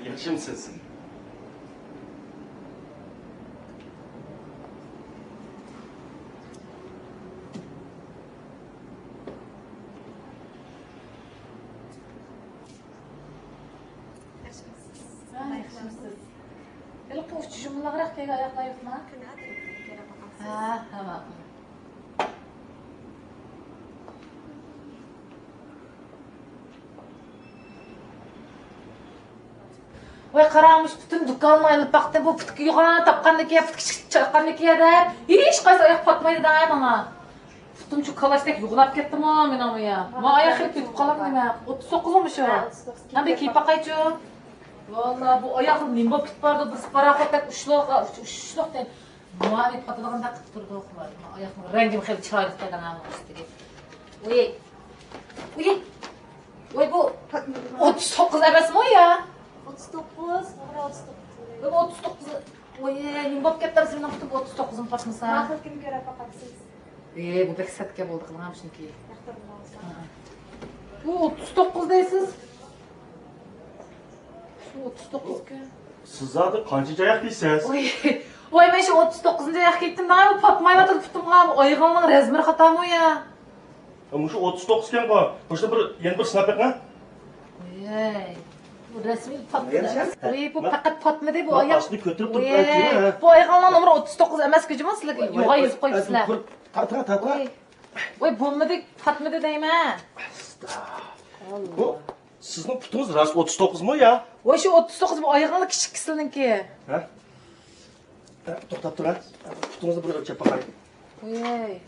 Yaxshimisiz? Ele post jumlalar kayga ayaqlayıpma? Ha, tamam. Vay qaramış bütün dükkanını ayılıp baktı bu pıtık yuğan tapqanlık ya pıtık çarqqanlık ya da hiç qaysı ayaq patmaydı da bana. Tutun şu kalaşdak yuğunap ketdim ha men ama ya. Ma ayaq ketip qalam nima? 39 olmuş o. Hem bir kiyip bakayçı. Vallahi bu ayağın nimba pit bardı biz paraxotdak ushloq den. Muavit patılığında qıp turdu oxular. Ayağın rengim xeyli chiroyli qilgan ham ustiga. Oy. Oy. Oy bu 39 emasmi o ya? 39, doğru 39. Bu 39. Oy, nimba ketdim senin tutib 39'un patmasa. Naql kim göre bakarsınız? Bu bek satga bo'ldi qilgan shunki. Yaxtırmaz. Bu 39 deysiz. Şu 39 ku. Siz zaten qancha ayaq deysiz? Oy, men shu 39-nji ayaq ketdim da bu patmayotib tutum qilgan oyog'imning razmeri xatomi ya? Şu 39 ekan qo'y. O'sha yana bir sinab baqing. Oy. Bu rasmiy patmaydi. Oy, bu faqat patmadi bu oyoq. Boshni ko'tarib turib Bu oyog'imning nomeri 39 emas ku-jimi sizlarga? Yo'g'a yozib qo'yibsizlar. Tatra. Oy, bo'lmadi, patmadi deyman. Bu sizning putungiz ras 39 mi ya? Oy, shu 39 bu oyog'ingning kichikisininki. Ha? To'xtab tur. Putungizni bir o'lchab baqay. Oy.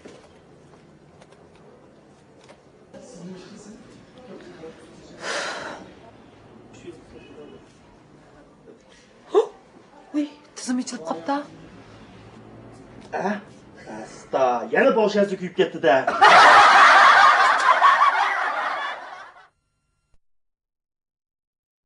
Oy, tizim ichilib qopti. Asta, yana boshingizga kuyib ketdi-da.